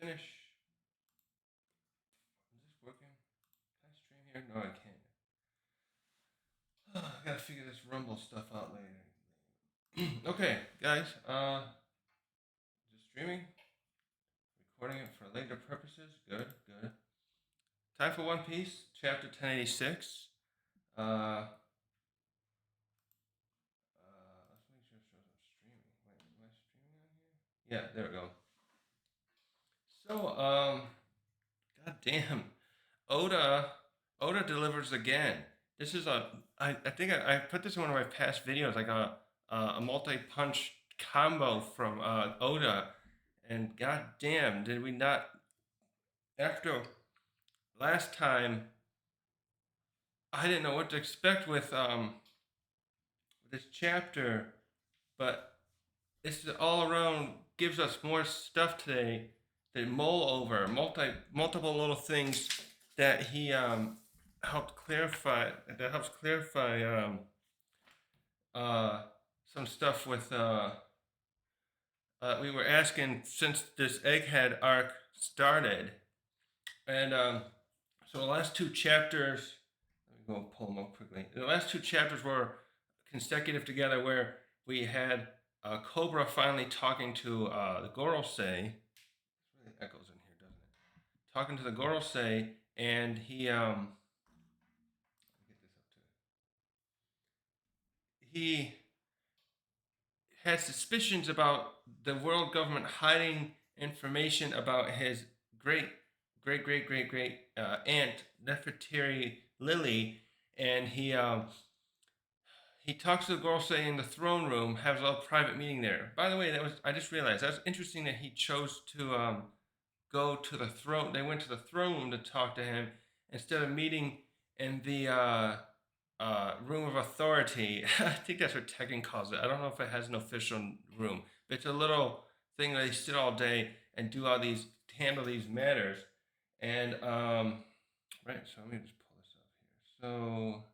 finish. Is this working? Can I stream here? No, I can't. I gotta figure this Rumble stuff out later. Okay, guys. Just streaming, recording it for later purposes. Good, good. Time for One Piece, chapter 1086. Let's make sure it shows I'm streaming. Wait, am I streaming on here? Yeah, there we go. So, god damn, Oda delivers again. This is I think I put this in one of my past videos, like a multi-punch combo from Oda, and god damn, did we not, after last time, I didn't know what to expect with this chapter, but this is all around gives us more stuff today to mull over, multiple little things that he helped clarify. That helps clarify uh, some stuff with. We were asking since this egghead arc started, and so the last two chapters. Let me go pull them up quickly. The last two chapters were consecutive together, where we had Cobra finally talking to the Gorosei. It really echoes in here, doesn't it? Talking to the Gorosei, and he get this up to. He had suspicions about the world government hiding information about his great aunt Nefertari Lily, and he talks to the Gorosei in the throne room, has a private meeting there. By the way, I just realized that was interesting that he chose to go to the throne. They went to the throne room to talk to him instead of meeting in the room of authority. I think that's what Tekken calls it. I don't know if it has an official room, but it's a little thing where they sit all day and do all these handle these matters. And right, so let me just pull this up here. So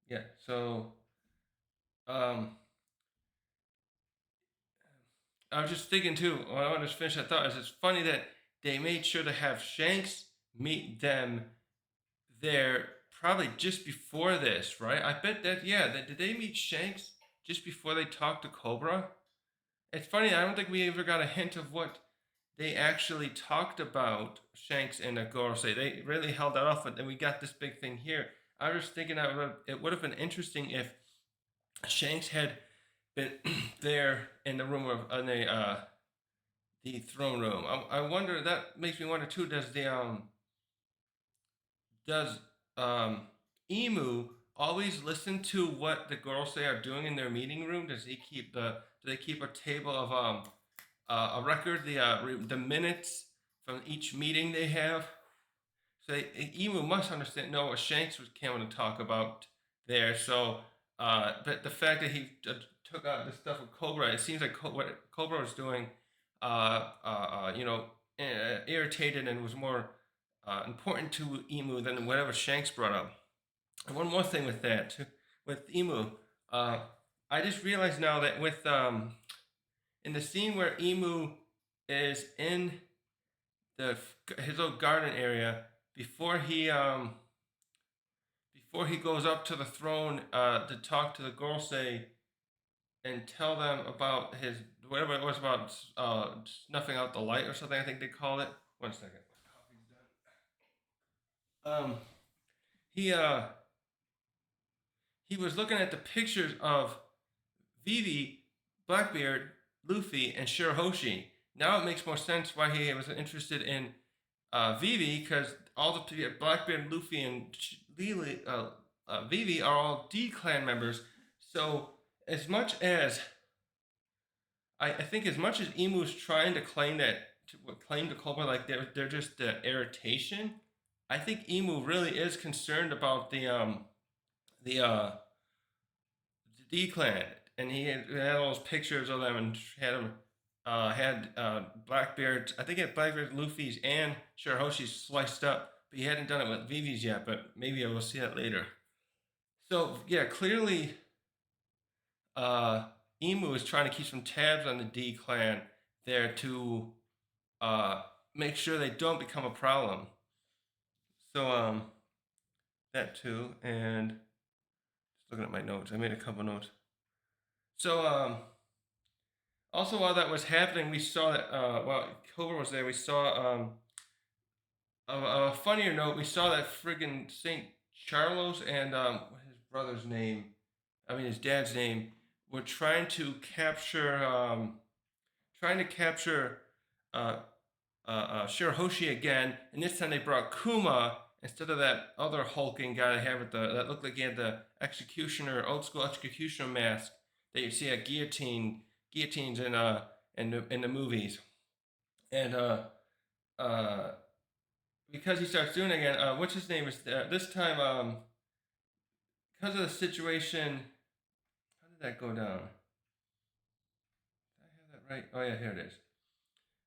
yeah, so um, I was just thinking too. When I wanted to finish that thought, is it's funny that they made sure to have Shanks meet them there probably just before this, right? I bet that did they meet Shanks just before they talked to Cobra? It's funny. I don't think we ever got a hint of what they actually talked about Shanks and Gorosei. They really held that off, but then we got this big thing here. I was thinking that it would have been interesting if Shanks had been there in the room of in the throne room. I wonder. That makes me wonder too. Does Emu always listen to what the girls say are doing in their meeting room? Does he keep do they keep a table of a record, the minutes from each meeting they have? So Emu must understand know what Shanks was coming to talk about there. So, but the fact that he took out the stuff with Cobra, it seems like what Cobra was doing, you know, irritated and was more important to Emu than whatever Shanks brought up. And one more thing with that, with Emu, I just realized now that with in the scene where Emu is in the his little garden area before he goes up to the throne to talk to the Gorosei and tell them about his whatever it was about snuffing out the light or something. I think they called it. One second. Coffee's done. He he was looking at the pictures of Vivi, Blackbeard, Luffy, and Shirahoshi. Now it makes more sense why he was interested in Vivi, because all the Blackbeard, Luffy, and Lily, Vivi are all D clan members. So as much as I think, as much as Emu's trying to claim claim to Cobra like they're just irritation, I think Emu really is concerned about the D Clan, and he had all those pictures of them and had Blackbeard. I think he had Blackbeard, Luffy's, and Shirahoshi's sliced up, but he hadn't done it with Vivi's yet. But maybe I will see that later. So yeah, clearly, Emu is trying to keep some tabs on the D Clan there to uh, make sure they don't become a problem. So that too, and just looking at my notes, I made a couple notes. So also while that was happening, we saw that while Cobra was there, we saw a funnier note. We saw that friggin' Saint Charles and his brother's name, I mean his dad's name, were trying to capture uh, Shirahoshi again, and this time they brought Kuma instead of that other hulking guy they have with that looked like he had the executioner, old school executioner mask that you see at guillotines in the movies, and because he starts doing it again, what's his name is this time because of the situation. How did that go down? Did I have that right? Oh yeah, here it is.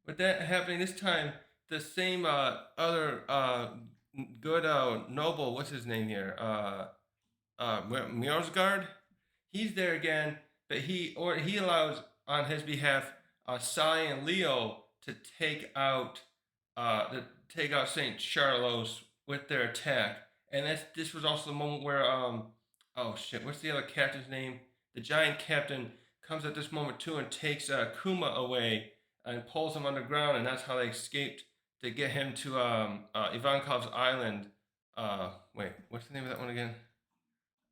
With that happening this time, the same other good noble, what's his name here? Mjorsgard. He's there again, but he allows on his behalf Sai and Leo to take out Saint Charlos with their attack, and this was also the moment where oh shit, what's the other captain's name? The giant captain comes at this moment too and takes Kuma away and pulls him underground, and that's how they escaped to get him to Ivankov's island. Wait, what's the name of that one again?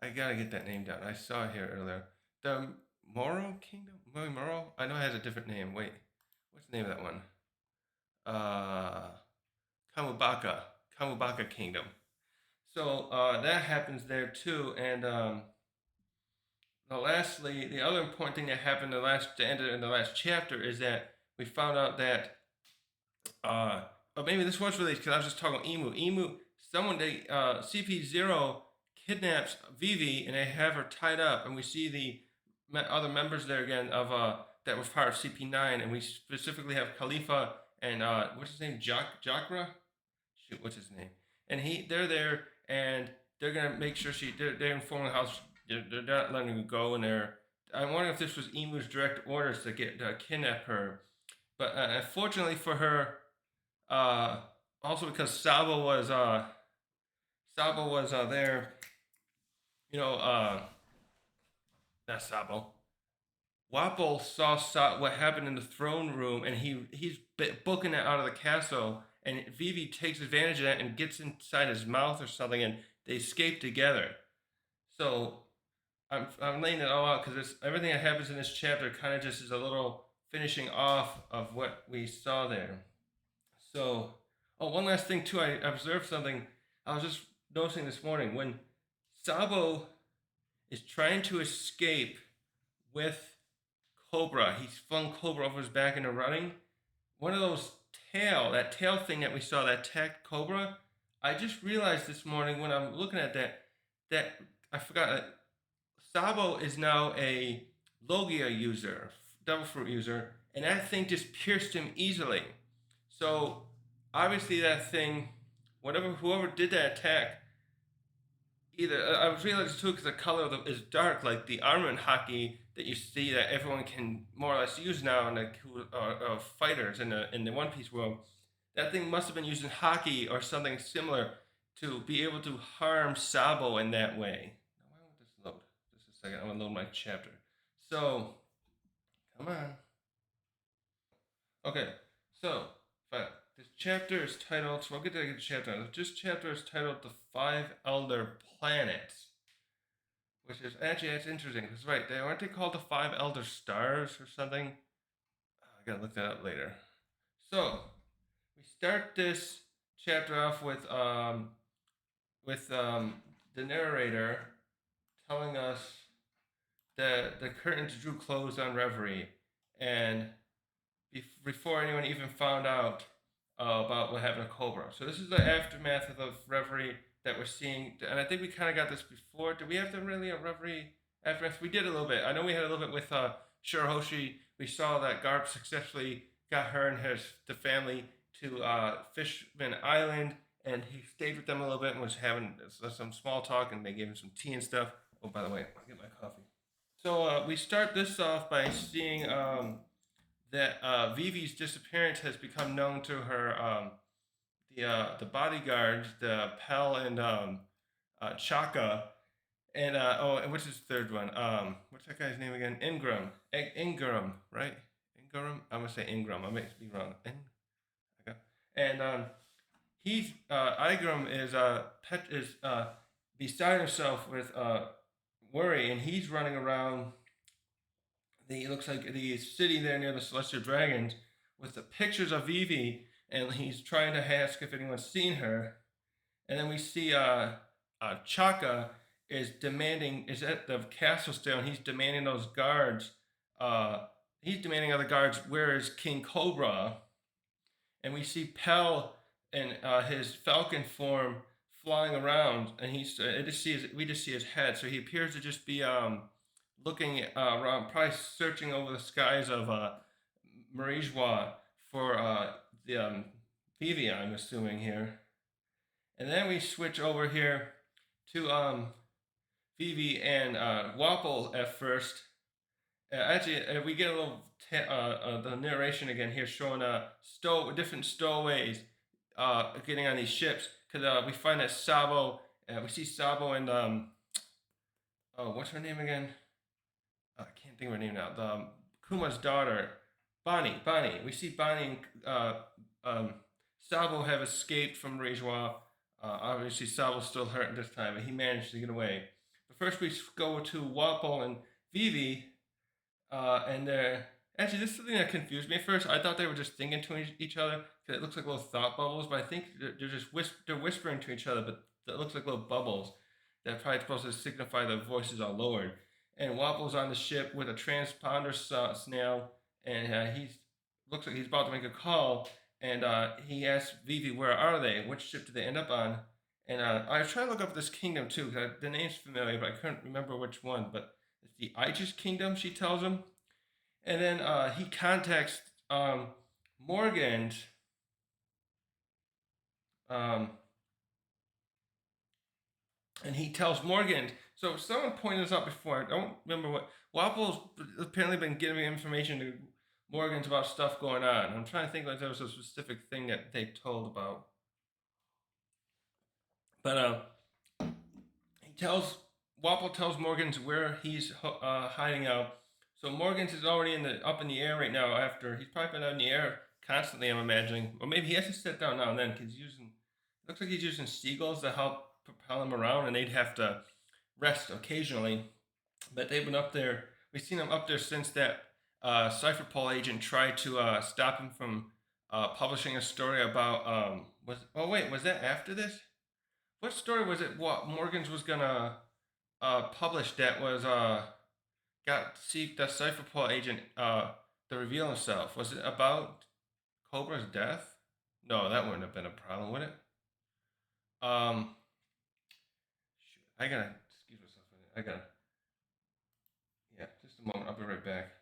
I gotta get that name down. I saw it here earlier. The Moro Kingdom? Moro? I know it has a different name. Wait, what's the name of that one? Uh, Kamubaka. Kamubaka Kingdom. So that happens there too, and lastly, the other important thing that happened in the last chapter is that we found out that but maybe this was related because I was just talking about Emu. Someone they CP0 kidnaps Vivi and they have her tied up, and we see the other members there again of that was part of CP9, and we specifically have Khalifa and what's his name, Jakra. Shoot, what's his name? And they're there, and they're gonna make sure they're informing the house. They're not letting her go, and I'm wondering if this was Emu's direct orders to get kidnap her. But unfortunately for her, uh, also because Sabo was there, you know, not Sabo. Wapol saw what happened in the throne room, and he's booking it out of the castle. And Vivi takes advantage of that and gets inside his mouth or something, and they escape together. So I'm laying it all out because everything that happens in this chapter kind of just is a little finishing off of what we saw there. So, oh, one last thing too. I observed something. I was just noticing this morning when Sabo is trying to escape with Cobra. He's flung Cobra over his back into running. One of those that tail thing that we saw that attacked Cobra. I just realized this morning when I'm looking at that I forgot that Sabo is now a Logia user, Devil Fruit user, and that thing just pierced him easily. So obviously that thing, whoever did that attack, either I was realizing too because the color is dark, like the armament hockey that you see that everyone can more or less use now in the fighters in the One Piece world. That thing must have been using hockey or something similar to be able to harm Sabo in that way. Now, why won't this load? Just a second, I'm gonna load my chapter. So, come on. Okay, so this chapter is titled. So we'll get to the chapter. This chapter is titled "The Five Elder Planets," which is actually that's interesting because right, aren't they called the Five Elder Stars or something? I gotta look that up later. So we start this chapter off with the narrator telling us that the curtains drew close on Reverie, and before anyone even found out about what happened to Cobra. So this is the aftermath of the Reverie that we're seeing, and I think we kind of got this before. Did we have to really a Reverie aftermath? We did a little bit. I know we had a little bit with Shirahoshi. We saw that Garp successfully got her and the family to Fishman Island, and he stayed with them a little bit and was having some small talk, and they gave him some tea and stuff. Oh, by the way, I'll get my coffee. So we start this off by seeing that Vivi's disappearance has become known to her the bodyguards, the Pell and Chaka, and and what's his third one? What's that guy's name again? Ingram, right? Ingram. I'm gonna say Ingram. I may be wrong. Okay. And he's Ingram is beside himself with worry, and he's running around. He looks like he's sitting there near the Celestial Dragons with the pictures of Vivi, and he's trying to ask if anyone's seen her. And then we see Chaka is at the castle still, and he's demanding those guards. Uh, he's demanding of the guards, where is King Cobra? And we see Pell in his falcon form flying around, and we just see his head. So he appears to just be looking around, probably searching over the skies of Marijois for the Vivi, I'm assuming here. And then we switch over here to Vivi and Wapple at first. We get a little the narration again here showing different stowaways getting on these ships because we find that we see Sabo and oh, what's her name again? I can't think of her name now. The Kuma's daughter, Bonnie. We see Bonnie and Sabo have escaped from Rejois. Obviously, Sabo's still hurt this time, but he managed to get away. But first, we go to Wapple and Vivi, and they're actually this is something that confused me at first. I thought they were just thinking to each other because it looks like little thought bubbles, but I think they're just they're whispering to each other, but it looks like little bubbles that probably supposed to signify the voices are lowered. And Wapple's on the ship with a transponder snail, and he's looks like he's about to make a call, and he asks Vivi, "Where are they? Which ship did they end up on?" And I was trying to look up this kingdom too, because the name's familiar, but I couldn't remember which one. But it's the Aegis Kingdom, she tells him. And then he contacts Morgan, um, and he tells Morgan. So someone pointed this out before. I don't remember what. Wapple's apparently been giving information to Morgan's about stuff going on. I'm trying to think like there was a specific thing that they told about. But he tells Wapple tells Morgan's where he's hiding out. So Morgan's is already up in the air right now. After he's probably been in the air constantly, I'm imagining, or maybe he has to sit down now and then because he's using. It looks like he's using seagulls to help propel him around, and they'd have to rest occasionally. But they've been up there. We've seen him up there since that Cypherpol agent tried to stop him from publishing a story about. Was that after this? What story was it? What Morgan's was gonna publish that was got see the Cypherpol agent to reveal himself? Was it about Cobra's death? No, that wouldn't have been a problem, would it? Shoot, I gotta excuse myself. I gotta yeah, just a moment. I'll be right back.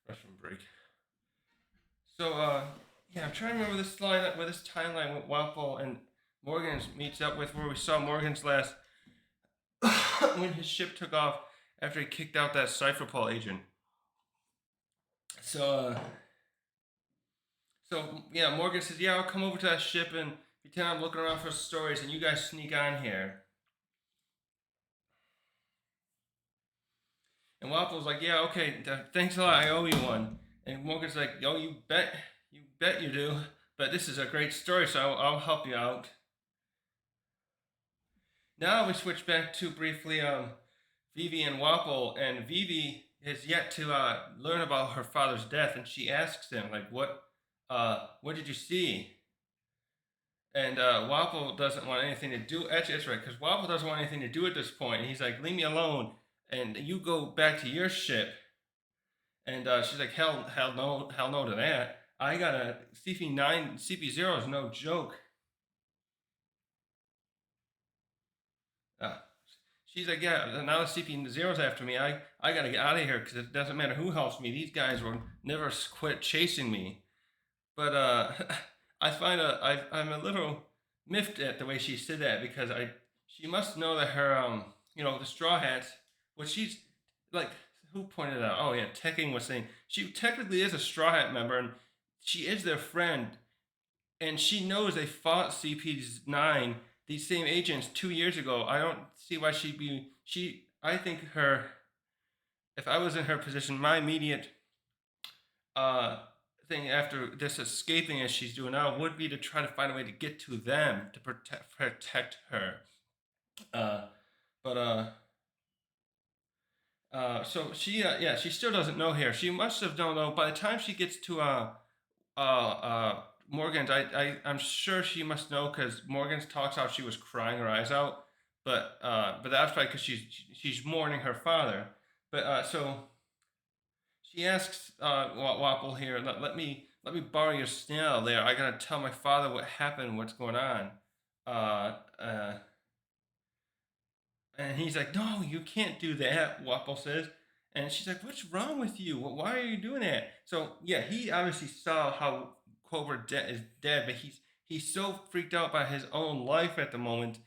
Restroom break. So yeah, I'm trying to remember this line where this timeline with Waffle and Morgan's meets up with where we saw Morgan's last when his ship took off after he kicked out that Cypherpol agent. So yeah, Morgan says, "Yeah, I'll come over to that ship and pretend I'm looking around for stories, and you guys sneak on here." And Waffle's like, "Yeah, okay, thanks a lot. I owe you one." And Morgan's like, "Yo, you bet you do. But this is a great story, so I'll help you out." Now we switch back to briefly Vivi and Wapple, and Vivi has yet to learn about her father's death, and she asks him like, what did you see?" And Wapple doesn't want anything to do. Actually, that's right, because Wapple doesn't want anything to do at this point, and he's like, "Leave me alone, and you go back to your ship." And she's like, hell no to that. I got a CP9, CP0 is no joke. Uh, She's like, "Yeah, now the CP zero's after me. I gotta get out of here because it doesn't matter who helps me. These guys will never quit chasing me." But I'm a little miffed at the way she said that because she must know that her the Straw Hats, what she's like, who pointed out? Oh yeah, Teching was saying she technically is a Straw Hat member and she is their friend, and she knows they fought CP9, these same agents, 2 years ago. I don't see why she'd be. I think her. If I was in her position, my immediate uh, thing after this escaping as she's doing now would be to try to find a way to get to them to protect her. Uh, but so she still doesn't know here. She must have known though. By the time she gets to uh, uh, Morgan's, I'm sure she must know because Morgan's talks how she was crying her eyes out, but that's probably because she's mourning her father. But so she asks Wapple here, let me borrow your snail there. I gotta tell my father what happened, what's going on. Uh, uh, and he's like, "No, you can't do that," Wapple says. And she's like, "What's wrong with you? Why are you doing that?" So yeah, he obviously saw how Cobra is dead, but he's so freaked out by his own life at the moment.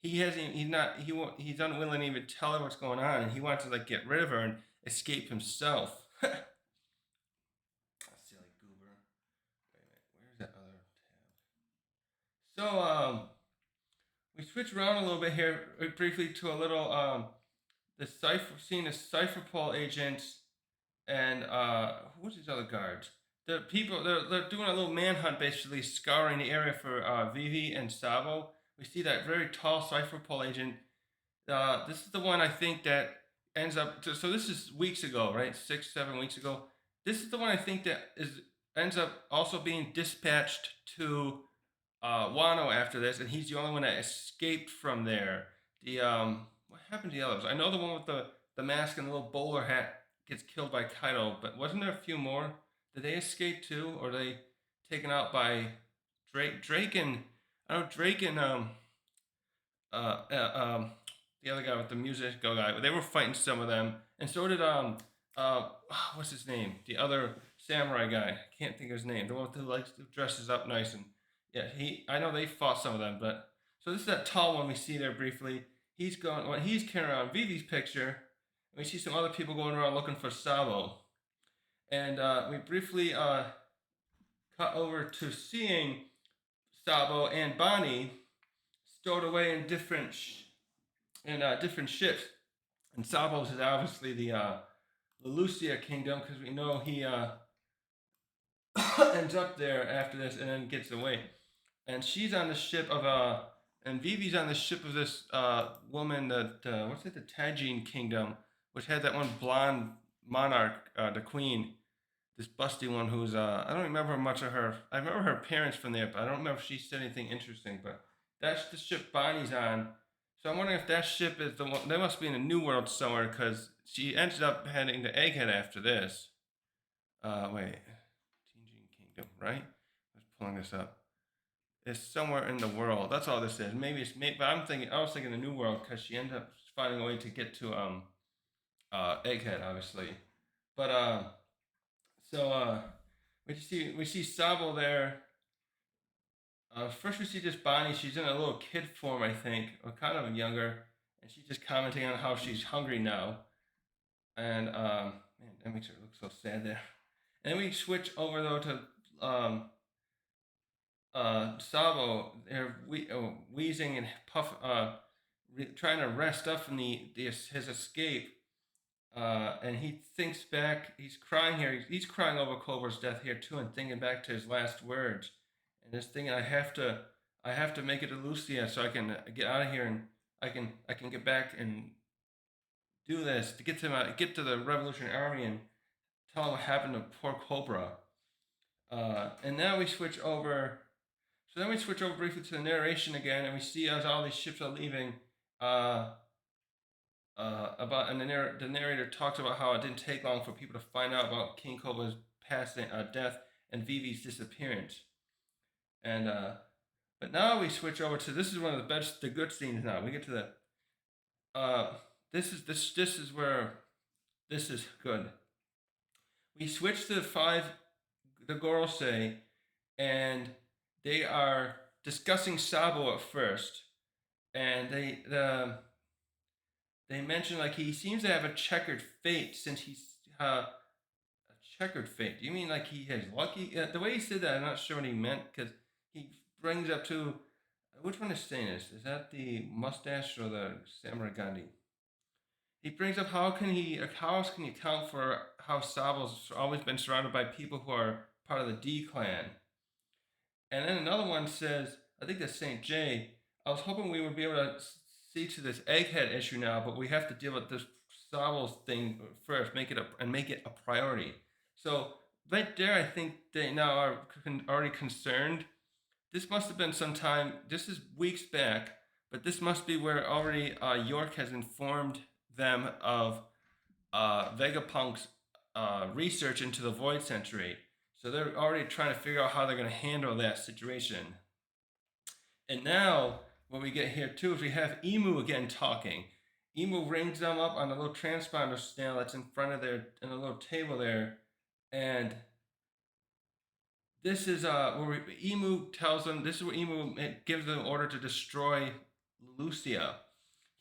He hasn't. He's not. He's unwilling to even tell her what's going on, and he wants to like get rid of her and escape himself. Silly goober. Wait a minute. Where's that other tab? So we switch around a little bit here briefly to a little the cipher seeing the Cypherpol agents and what's these other guards? The people they're doing a little manhunt, basically scouring the area for Vivi and Sabo. We see that very tall Cypherpol agent. This is the one I think that ends up. So this is weeks ago, right? 6, 7 weeks ago. This is the one I think that is ends up also being dispatched to Wano after this, and he's the only one that escaped from there. The what happened to the others? I know the one with the mask and the little bowler hat gets killed by Kaido, but wasn't there a few more? Did they escape too, or are they taken out by Drake? Drake and I know Drake and uh, uh um the other guy with the musical guy. They were fighting some of them, and so did what's his name? The other samurai guy. I can't think of his name. The one who likes who dresses up nice and yeah. I know they fought some of them, but so this is that tall one we see there briefly. He's going. Well, he's carrying around Vivi's picture. We see some other people going around looking for Sabo, and we briefly cut over to seeing Sabo and Bonnie stowed away in different ships. And Sabo's is obviously the Lucia kingdom because we know he ends up there after this and then gets away. And she's on the ship of and Vivi's on the ship of this woman that what's it, the Tajin kingdom, which had that one blonde monarch, the queen, this busty one who's I don't remember much of her. I remember her parents from there, but I don't remember if she said anything interesting. But that's the ship Bonnie's on. So I'm wondering if that ship is the one. They must be in a new world somewhere because she ended up heading to Egghead after this. Wait, Teen Kingdom, right? I was pulling this up. It's somewhere in the world. That's all this is. Maybe it's maybe. But I was thinking the new world because she ended up finding a way to get to Egghead, obviously. But so we see Sabo there. First we see just Bonnie. She's in a little kid form, I think, or kind of younger, and she's just commenting on how she's hungry now. And man, that makes her look so sad there. And then we switch over though to Sabo. They're wheezing and trying to rest up from his escape. And he thinks back. He's crying here. He's crying over Cobra's death here too, and thinking back to his last words. And just thinking, I have to make it to Lucia so I can get out of here and I can get back and do this to get to the Revolutionary Army and tell them what happened to poor Cobra. And now we switch over. So then we switch over briefly to the narration again, and we see as all these ships are leaving. About and the narrator talks about how it didn't take long for people to find out about King Cobra's passing, death, and Vivi's disappearance. And but now we switch over to this is one of the good scenes. Now we get to this is where this is good. We switch to the Gorosei, and they are discussing Sabo at first, and they mention like he seems to have a checkered fate since he's a checkered fate. Do you mean like he has lucky? The way he said that, I'm not sure what he meant because he brings up to which one is saying this? Is that the mustache or the samurai Gandhi? He brings up how else can he account for how Sabo's always been surrounded by people who are part of the D clan. And then another one says, I think that's Saint J. I was hoping we would be able to see to this egghead issue now, but we have to deal with this Sabo's thing first, make it a priority. So right there, I think they now are already concerned. This must have been sometime. This is weeks back, but this must be where already York has informed them of Vegapunk's research into the Void Century. So they're already trying to figure out how they're going to handle that situation. And now, what we get here too is we have Emu again talking. Emu rings them up on a little transponder stand that's in front of their, in a little table there. And this is where Emu tells them, this is where Emu gives them order to destroy Lucia.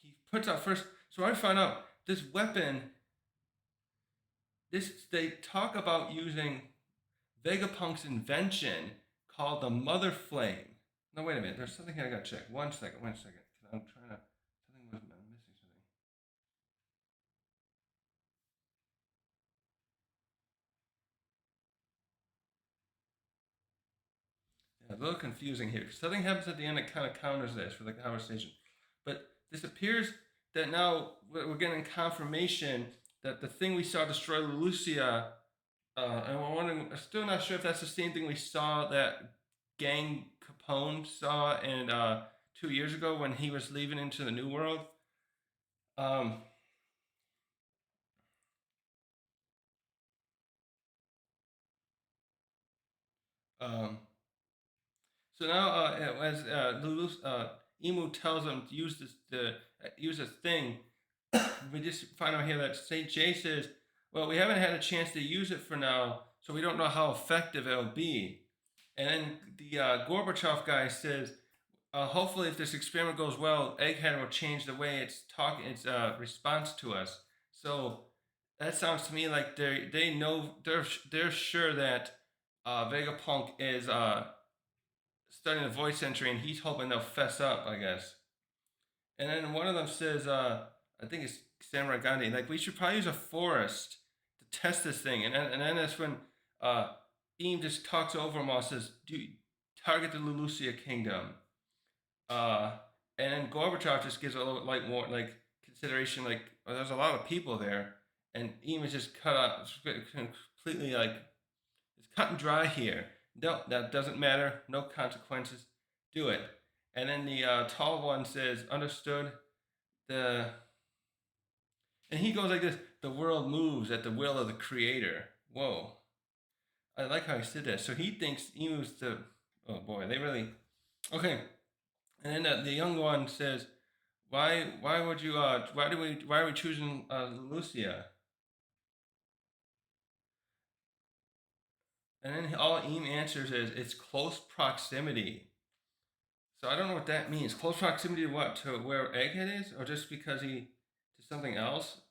He puts out first, so I found out this weapon, they talk about using Vegapunk's invention called the Mother Flame. No, wait a minute. There's something here I gotta check. One second. I'm trying to. I'm missing something. Yeah, a little confusing here. Something happens at the end that kind of counters this for the conversation. But this appears that now we're getting confirmation that the thing we saw destroy Lucia, and we're wondering, I'm still not sure if that's the same thing we saw that Gang Capone saw in 2 years ago when he was leaving into the New World. Um, um, so now, as Emu tells him to use this thing, we just find out here that Saint J says, "Well, we haven't had a chance to use it for now, so we don't know how effective it'll be." And then the Gorbachev guy says, "Hopefully, if this experiment goes well, Egghead will change the way its response to us." So that sounds to me like they know they're sure that Vegapunk is studying the voice entry, and he's hoping they'll fess up, I guess. And then one of them says, I think it's Samurai Gandhi, like we should probably use a forest to test this thing. And then that's when Eam just talks over him all, says, "Do target the Lulusia Kingdom." Uh, and then Gorbachev just gives a little like more like consideration, like well, there's a lot of people there, and Eam is just cut out completely like it's cut and dry here. No, that doesn't matter. No consequences. Do it. And then the tall one says, "Understood." The and he goes like this: "The world moves at the will of the Creator." Whoa! I like how he said that. So he thinks Emu's the. Oh boy, they really. Okay. And then the young one says, "Why would you? Why are we choosing Lucia?" And then all Eam answers is it's close proximity. So I don't know what that means. Close proximity to what? To where Egghead is, or just because he to something else?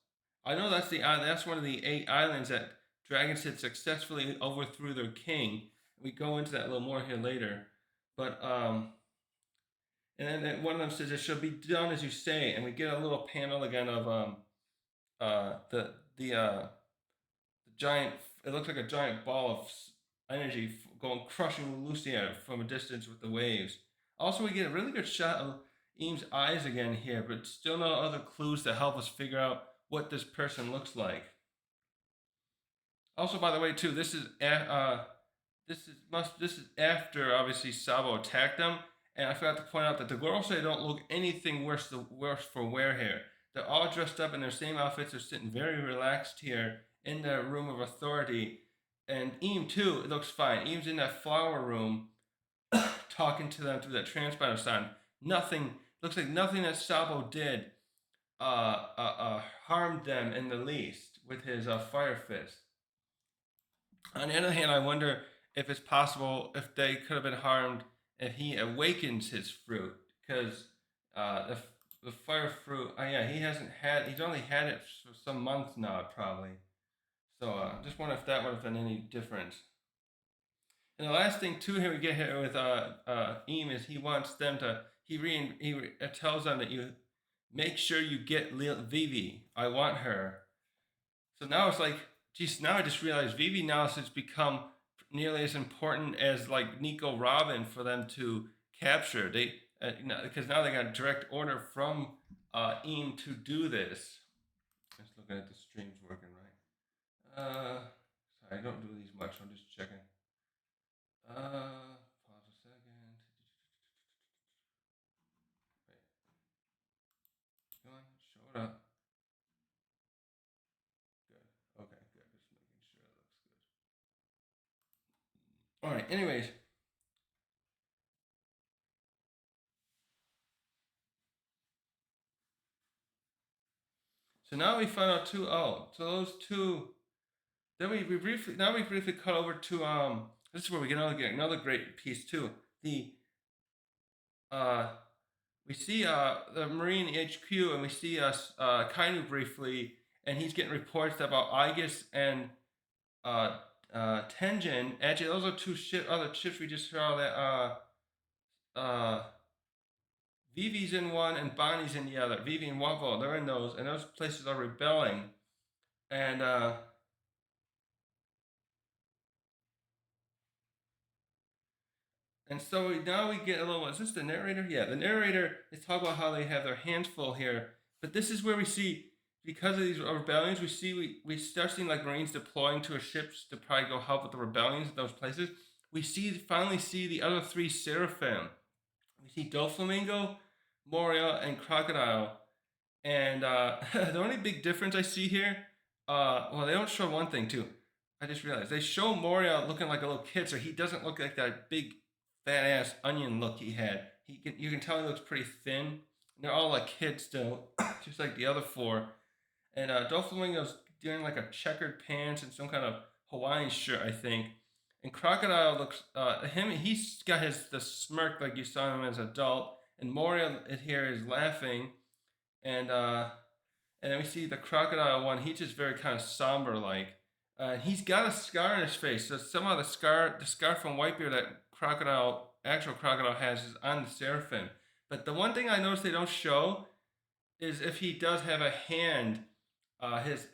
I know that's one of the 8 islands that dragons had successfully overthrew their king. We go into that a little more here later, but and then one of them says it shall be done as you say, and we get a little panel again of the giant. It looks like a giant ball of energy going crushing Lucia from a distance with the waves. Also, we get a really good shot of Eames' eyes again here, but still no other clues to help us figure out what this person looks like. Also, by the way, too, this is after obviously Sabo attacked them, and I forgot to point out that the girls they don't look anything worse for wear here. They're all dressed up in their same outfits. They're sitting very relaxed here in their room of authority, and Eam too. It looks fine. Eam's in that flower room, talking to them through that transponder sign. Nothing looks like nothing that Sabo did harmed them in the least with his fire fist. On the other hand, I wonder if it's possible if they could have been harmed if he awakens his fruit, because the fire fruit, yeah, he's only had it for some months now, probably. So just wonder if that would have been any different. And the last thing too here we get here with Eam is he wants them to he tells them that you make sure you get Vivi. I want her. So now it's like, geez, now I just realized Vivi now has become nearly as important as like Nico Robin for them to capture. They, because now they got direct order from Eam to do this. Just looking at the streams working right. Sorry, I don't do these much. I'm just checking. Pause a second. Wait, come on, show it up. Good. Okay, good. Just making sure it looks good. All right. Anyways, so now we find out two. Oh, so those two. Then we briefly cut over to This is where we get another great piece too. The uh we see the Marine HQ, and we see us Kainu briefly, and he's getting reports about Aegis and uh Tenjin. Actually, those are other ships we just saw that uh Vivi's in one and Bonnie's in the other. Vivi and Wavo, they're in those, and those places are rebelling. And so now we get a little. Is this the narrator? Yeah, the narrator is talking about how they have their hands full here. But this is where we see, because of these rebellions, we start seeing like Marines deploying to ships to probably go help with the rebellions in those places. We finally see the other three Seraphim. We see Doflamingo, Moria, and Crocodile. And the only big difference I see here, well, they don't show one thing too. I just realized they show Moria looking like a little kid, so he doesn't look like that big fat ass onion look he had. You can tell he looks pretty thin. They're all like kids still, just like the other four. And Doflamingo's doing like a checkered pants and some kind of Hawaiian shirt, I think. And Crocodile looks he's got the smirk like you saw him as an adult. And Moria here is laughing, and then we see the Crocodile one. He's just very kind of somber like. He's got a scar on his face. So somehow the scar from Whitebeard that actual Crocodile has is on the Seraphim. But the one thing I noticed they don't show is if he does have a hand,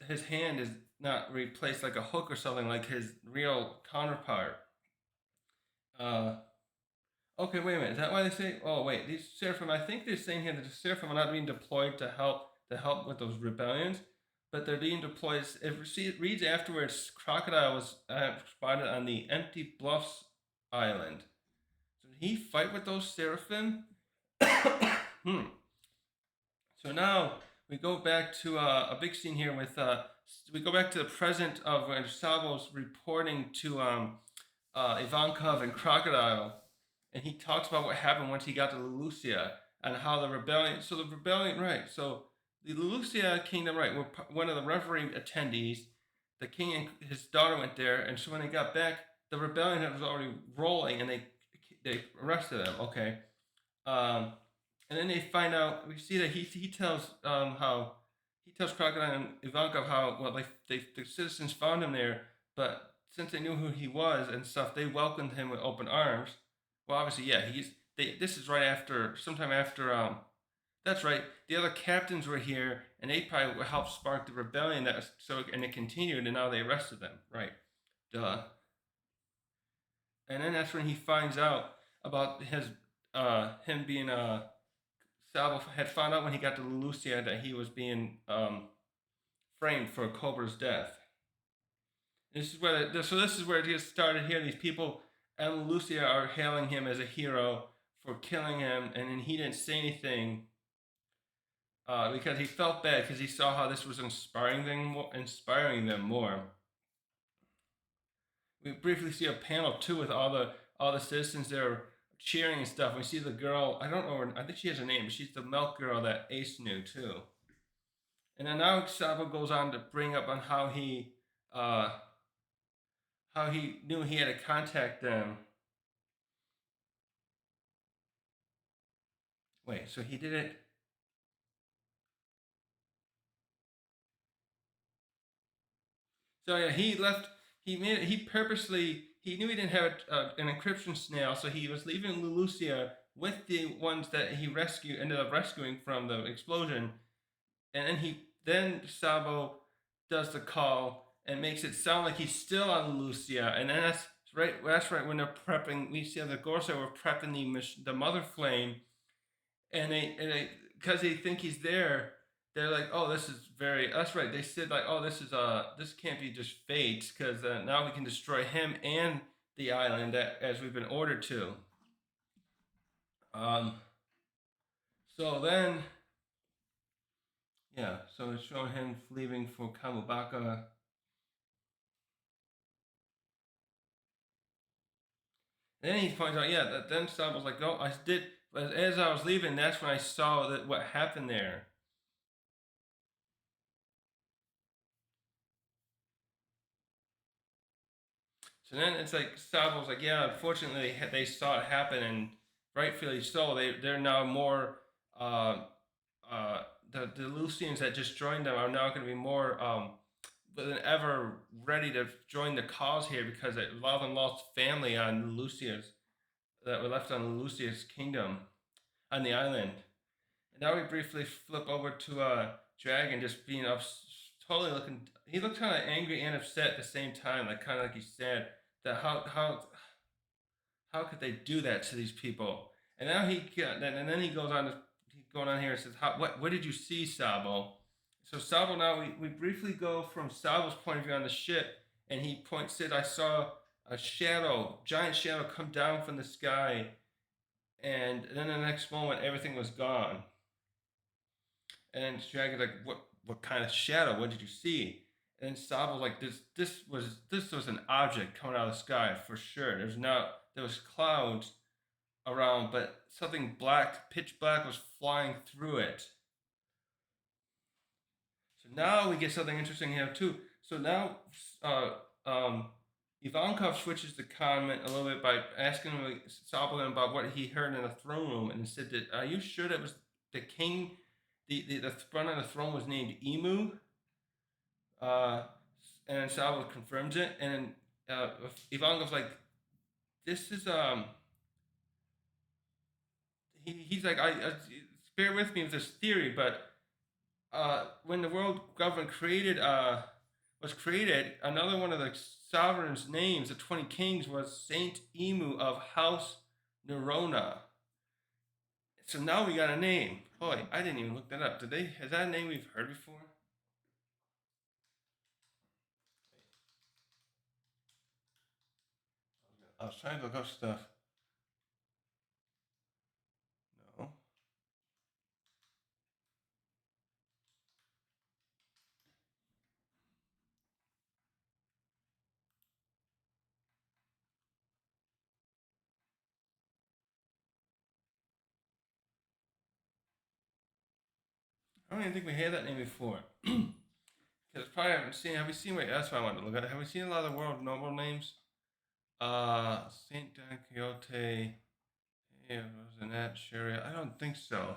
his hand is not replaced like a hook or something like his real counterpart. Uh, okay, wait a minute. Is that why they say? Oh, wait. These Seraphim. I think they're saying here that the Seraphim are not being deployed to help with those rebellions, but they're being deployed. It reads afterwards, Crocodile was spotted on the Empty Bluffs Island. So did he fight with those Seraphim? So now we go back to a big scene here with we go back to the present of when Sabo's reporting to Ivankov and Crocodile, and he talks about what happened once he got to Lucia and how the rebellion. So the rebellion, right? So the Lucia kingdom, right? Were one of the referee attendees. The king and his daughter went there, and so when they got back, the rebellion was already rolling, and they arrested him. Okay, um, and then they find out. We see that he tells how he tells Crocodile and Ivankov how well the citizens found him there, but since they knew who he was and stuff, they welcomed him with open arms. Well, obviously, yeah, he's they. This is right after, sometime after. That's right. The other captains were here, and they probably helped spark the rebellion. That was, so, and it continued, and now they arrested them. Right. Duh. And then that's when he finds out about his him being Salvo had found out when he got to Lucia that he was being framed for Cobra's death. This is where it gets started here. These people and Lucia are hailing him as a hero for killing him, and then he didn't say anything because he felt bad because he saw how this was inspiring them more. We briefly see a panel too with all the citizens there cheering and stuff. We see the girl. I don't know. I think she has a name. But she's the milk girl that Ace knew too. And then now Sabo goes on to bring up on uh, how he knew he had to contact them. Wait, so he did it. So yeah, he left. He made it. He purposely. He knew he didn't have an encryption snail, so he was leaving Lulucia with the ones that he ended up rescuing from the explosion, and then Sabo does the call and makes it sound like he's still on Lucia, and then that's right when they're prepping. We see the Gorsa were prepping the mother flame, and they because they think he's there. They're like, oh, this is very. That's right. They said like, oh, this can't be just fate because now we can destroy him and the island as we've been ordered to. Um, so then, yeah, so it's showing him leaving for Kamubaka. And then he finds out, yeah, that then Sab was like, oh, I did. As I was leaving, that's when I saw that what happened there. So then it's like Sab was like, yeah, unfortunately they saw it happen, and rightfully so. They're now more uh, uh, the Lucians that just joined them are now going to be more than ever ready to join the cause here because a lot of them lost family on Lucia's that were left on Lucia's kingdom on the island. And now we briefly flip over to Dragon just being up, totally looking. He looked kind of angry and upset at the same time, like kind of like he said that how could they do that to these people? And now and then he goes on to he's going on here and says, what did you see, Sabo? So Sabo now we briefly go from Sabo's point of view on the ship, and he said, I saw a giant shadow come down from the sky, and then the next moment everything was gone. And Dragon's like, what kind of shadow? What did you see? And Sabo's like, this was an object coming out of the sky for sure. There was clouds around, but something black, pitch black, was flying through it. So now we get something interesting here too. So now uh, um, Ivankov switches the comment a little bit by asking Sabo about what he heard in the throne room, and said that, "Are you sure that was the king? The front of the throne was named Emu." Uh, and Sabo confirms it, and Ivankov's like, "This is he's like, I bear with me with this theory, but when the world government was created, another one of the sovereigns' names, the 20 kings, was Saint Emu of House Nerona. So now we got a name. Boy, I didn't even look that up. Has that a name we've heard before? I was trying to look up stuff. No. I don't even think we had that name before. Because probably haven't seen. Have we seen? Wait, that's what I wanted to look at. Have we seen a lot of the world noble names? Saint Don Quixote. Yeah, was in that Sherry. I don't think so.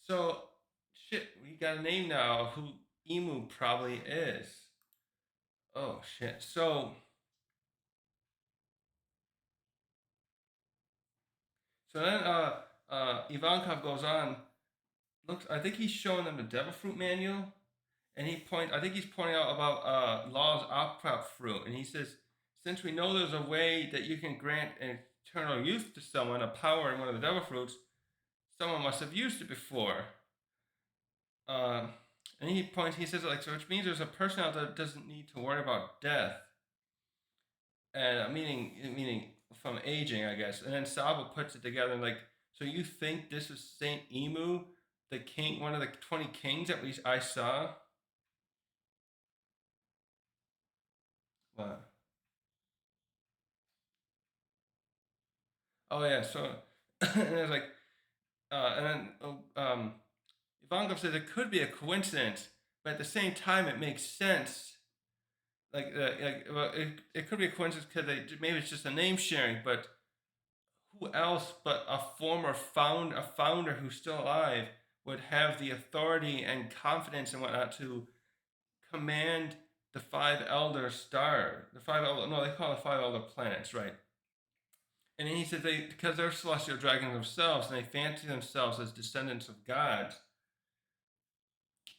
So, shit, we got a name now of who Emu probably is. Oh shit. So then Ivankov goes on. Looks, I think he's showing them the Devil Fruit manual, and I think he's pointing out about Law's outcrop fruit, and he says, since we know there's a way that you can grant an eternal youth to someone, a power in one of the Devil Fruits, someone must have used it before. Uh, and he says like, so which means there's a person out there that doesn't need to worry about death, and meaning from aging, I guess. And then Sabo puts it together like, so you think this is Saint Emu, the king, one of the 20 kings at least I saw? What? Oh yeah, so and it's like, and then Ivankov says it could be a coincidence, but at the same time it makes sense. Well, it could be a coincidence because maybe it's just a name sharing, but who else but a founder who's still alive would have the authority and confidence and whatnot to command the five elder star, the five elder, no, they call it five elder planets, right? And then he said they, because they're celestial dragons themselves and they fancy themselves as descendants of gods.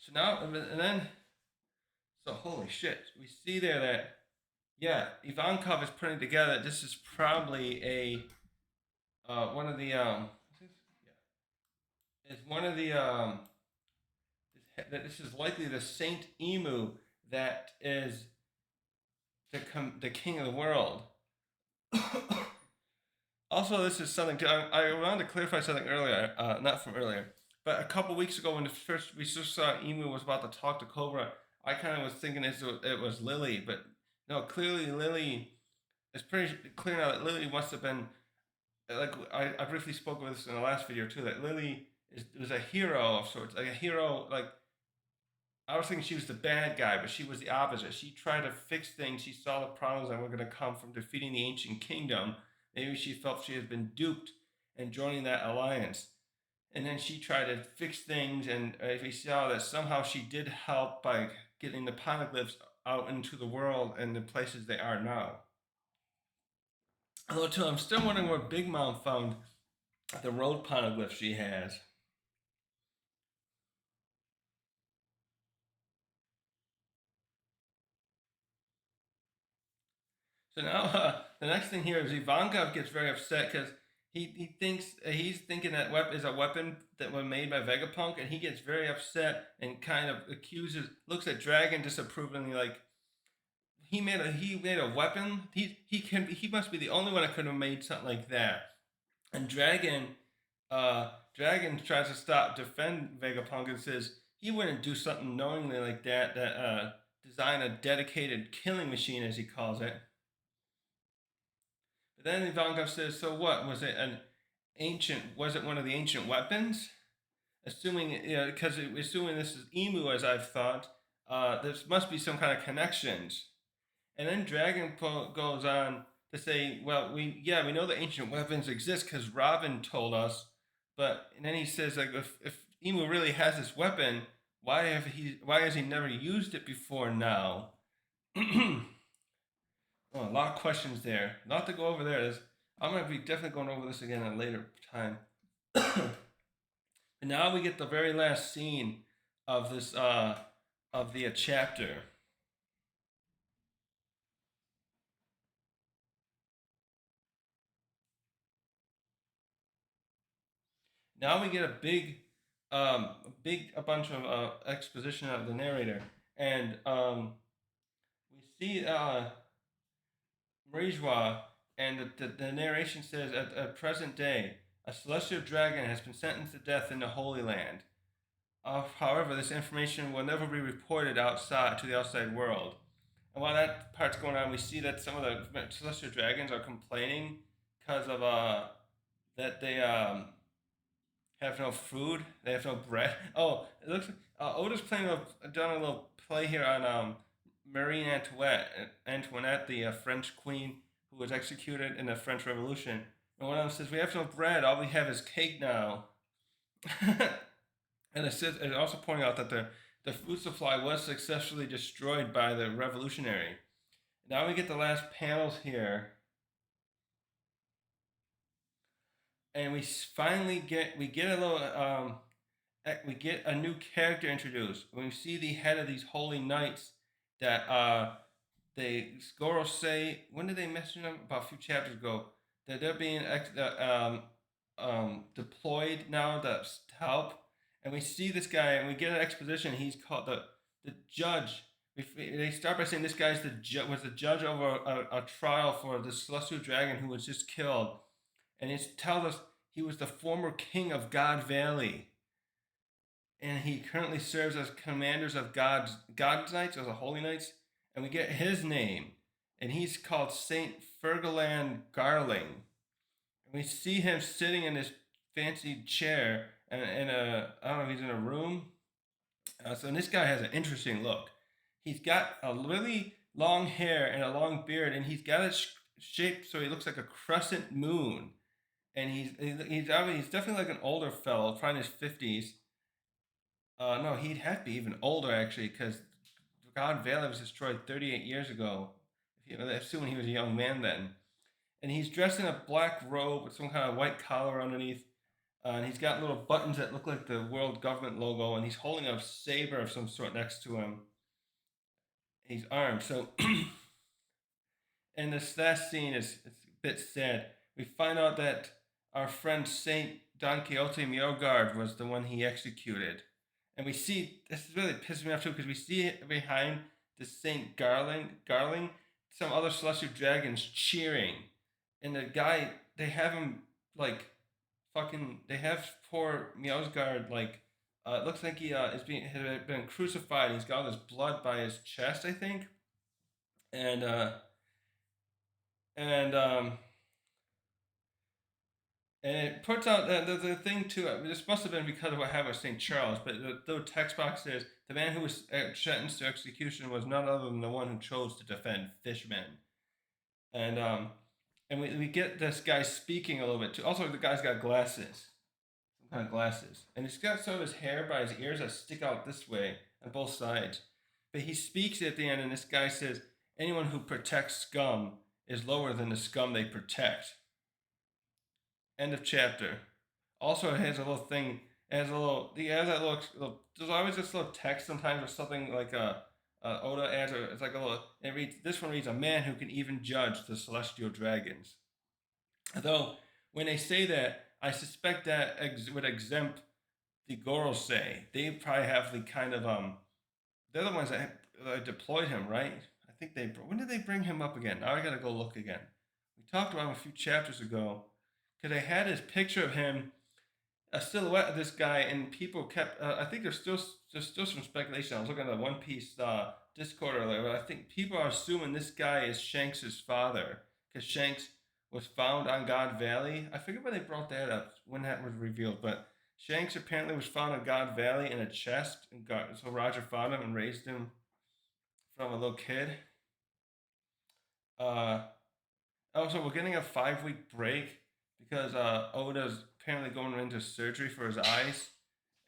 So now, and then, so holy shit, we see there that, yeah, Ivankov is putting together, this is probably one of the, is one of the, that this is likely the Saint Emu that is the king of the world. Also, this is something I wanted to clarify something earlier, not from earlier, but a couple weeks ago when we first saw Emu was about to talk to Cobra, I kind of was thinking it was Lily, but no, clearly Lily. It's pretty clear now that Lily must have been like I briefly spoke of this in the last video too. That Lily was a hero of sorts, like a hero. Like I was thinking she was the bad guy, but she was the opposite. She tried to fix things. She saw the problems that were going to come from defeating the ancient kingdom. Maybe she felt she had been duped and joining that alliance. And then she tried to fix things, and we saw that somehow she did help by getting the poneglyphs out into the world and the places they are now. Although, too, I'm still wondering where Big Mom found the road poneglyph she has. So now the next thing here is Ivankov gets very upset because he thinks he's thinking that is a weapon that was made by Vegapunk, and he gets very upset and kind of looks at Dragon disapprovingly, like he made a weapon. He must be the only one that could have made something like that. And Dragon tries to defend Vegapunk and says he wouldn't do something knowingly like that. Design a dedicated killing machine, as he calls it. But then Ivankov says, "So what? Was it an ancient? Was it one of the ancient weapons?" Assuming, because assuming this is Emu, as I've thought, there must be some kind of connections. And then goes on to say, "Well, we know the ancient weapons exist because Robin told us." But and then he says, like, if Emu really has this weapon, why has he never used it before now? Oh, a lot of questions there. Not to go over there. I'm gonna be definitely going over this again at a later time. And now we get the very last scene of this of the chapter. Now we get a bunch of exposition of the narrator, and we see Marijwa, and the narration says, at present day, a celestial dragon has been sentenced to death in the Holy Land. However, this information will never be reported outside to the outside world. And while that part's going on, we see that some of the celestial dragons are complaining because of that they have no food, they have no bread. Oh, it looks Oda's done a little play here on Marie Antoinette, the French queen who was executed in the French Revolution. And one of them says, "We have no bread. All we have is cake now." And it also pointing out that the food supply was successfully destroyed by the revolutionary. Now we get the last panels here, and we get a little we get a new character introduced. When we see the head of these holy knights that they Goro say, when did they mention them? About a few chapters ago, that they're being deployed now to help. And we see this guy, and we get an exposition. He's called the judge. They start by saying this guy's was the judge over a trial for the celestial dragon who was just killed, and it tells us he was the former king of God Valley, and he currently serves as commanders of God's Knights, as the Holy Knights, and we get his name, and he's called Saint Fergaland Garling. And we see him sitting in this fancy chair, and I don't know if he's in a room. So this guy has an interesting look. He's got a really long hair and a long beard, and he's got it shaped so he looks like a crescent moon. And he's definitely like an older fellow, probably in his 50s. No, he'd have to be even older actually, because God Valley was destroyed 38 years ago. Assuming he was a young man then. And he's dressed in a black robe with some kind of white collar underneath. And he's got little buttons that look like the world government logo, and he's holding a saber of some sort next to him. He's armed. So, and this last scene is it's a bit sad. We find out that our friend Saint Don Quixote Miogard was the one he executed. And we see, this is really pissing me off too, because we see behind the Saint Garling, some other celestial dragons cheering. And the guy, they have him like they have poor Miosgard like, it looks like he has been crucified. He's got all this blood by his chest, I think. And, and, um, and it puts out the thing too. I mean, this must have been because of what happened with St. Charles, but the text box says the man who was sentenced to execution was none other than the one who chose to defend fishmen. And we get this guy speaking a little bit too. Also, the guy's got glasses, some kind of glasses, and he's got some of his hair by his ears that stick out this way on both sides. But he speaks at the end, and this guy says, "Anyone who protects scum is lower than the scum they protect." End of chapter. Also, it has a little thing. It has a little. It has that little. There's always this little text sometimes or something like Oda adds. It's like a little. It reads. This one reads, "A man who can even judge the celestial dragons." Though when they say that, I suspect that would exempt the Gorosei. They probably have the kind of They're the ones that deployed him, right? I think they. When did they bring him up again? Now I gotta go look again. We talked about him a few chapters ago because they had his picture of him, a silhouette of this guy, and people kept. I think there's still some speculation. I was looking at the One Piece Discord earlier, but I think people are assuming this guy is Shanks's father because Shanks was found on God Valley. I forget when they brought that up, when that was revealed, but Shanks apparently was found on God Valley in a chest, and so Roger found him and raised him from a little kid. Uh, Also, we're getting a 5 week break because Oda's apparently going into surgery for his eyes,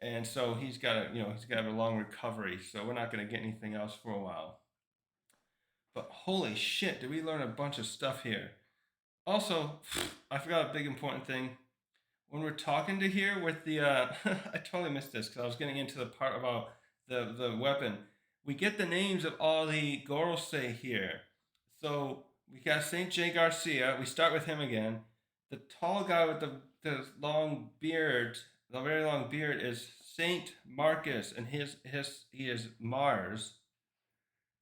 and so he's got to have a long recovery. So we're not going to get anything else for a while. But holy shit, did we learn a bunch of stuff here? Also, I forgot a big important thing. When we're talking to here with the, I totally missed this because I was getting into the part about the weapon. We get the names of all the Gorosei here. So we got Saint J Garcia. We start with him again. The tall guy with the long beard, the very long beard, is Saint Marcus, and he is Mars.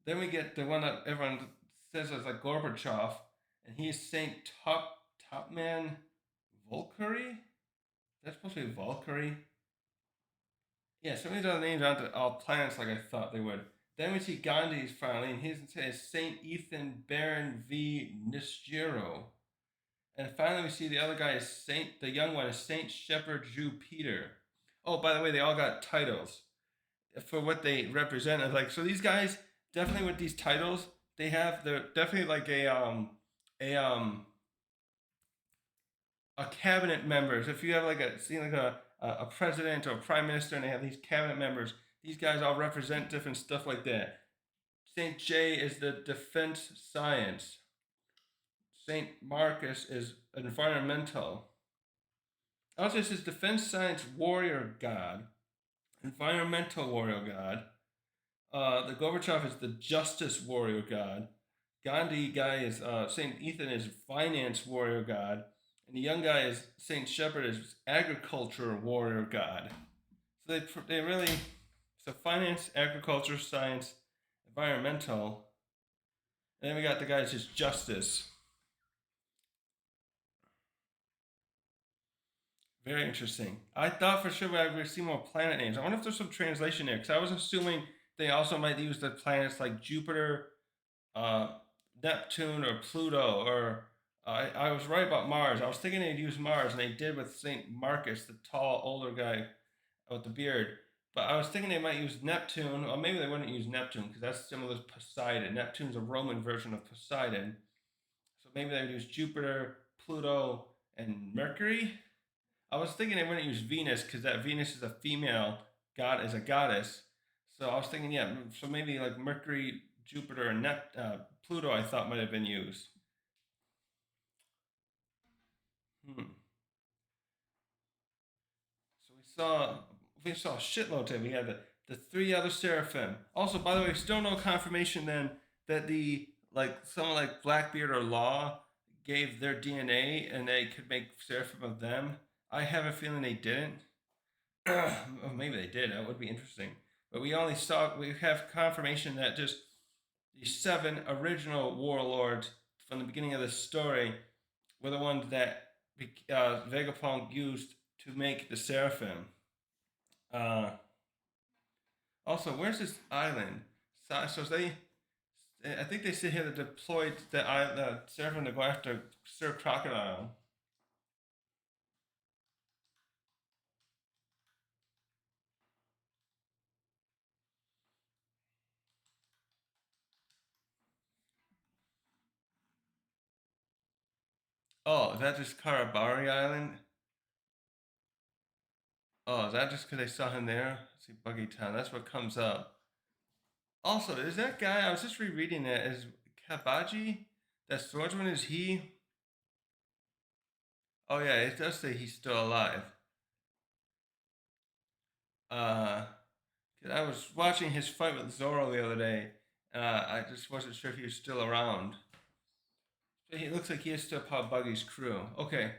Then we get the one that everyone says is like Gorbachev, and he's Saint Topman Volkeri. That's supposed to be Valkyrie. Yeah, some of these other names aren't all planets like I thought they would. Then we see Gandhi's finally, and his is Saint Ethan Baron V. Nisjiro. And finally, we see the other guy is the young one is Saint Shepherd Jew Peter. Oh, by the way, they all got titles for what they represent. It's like, so these guys definitely with these titles, they're definitely like a cabinet members. If you have like a see like a president or a prime minister, and they have these cabinet members, these guys all represent different stuff like that. Saint J is the defense science. Saint Marcus is environmental. Also, this is defense science warrior god, environmental warrior god. The Gorbachev is the justice warrior god. Gandhi guy is Saint Ethan is finance warrior god, and the young guy is Saint Shepherd is agriculture warrior god. So they really so finance, agriculture, science, environmental, and then we got the guy that's just justice. Very interesting. I thought for sure I would see more planet names. I wonder if there's some translation there because I was assuming they also might use the planets like Jupiter, uh, Neptune, or Pluto. Or I was right about Mars. I was thinking they'd use Mars, and they did with Saint Marcus, the tall older guy with the beard. But I was thinking they might use Neptune, or maybe they wouldn't use Neptune because that's similar to Poseidon. Neptune's a Roman version of Poseidon, so maybe they would use Jupiter, Pluto, and Mercury. I was thinking they wouldn't use Venus because that Venus is a female god, is a goddess. So I was thinking, yeah, so maybe like Mercury, Jupiter, and Pluto. I thought might have been used. Hmm. So we saw a shitload today. We had the three other seraphim. Also, by the way, still no confirmation then that the like someone like Blackbeard or Law gave their DNA and they could make seraphim of them. I have a feeling they didn't. Well, maybe they did. That would be interesting. But we have confirmation that just the seven original warlords from the beginning of the story were the ones that Vegapunk used to make the Seraphim. Uh, Also, where's this island? So I think they sit here that deployed the Seraphim to go after Sir Crocodile. Oh, is that just Karabari Island? Oh, is that just because they saw him there? Let's see, Buggy Town. That's what comes up. Also, is that guy? I was just rereading it. Is Kabaji? That swordsman is he? Oh yeah, it does say he's still alive. Uh, 'Cause I was watching his fight with Zoro the other day. I just wasn't sure if he was still around. So he looks like he is still part of Buggy's crew. Okay,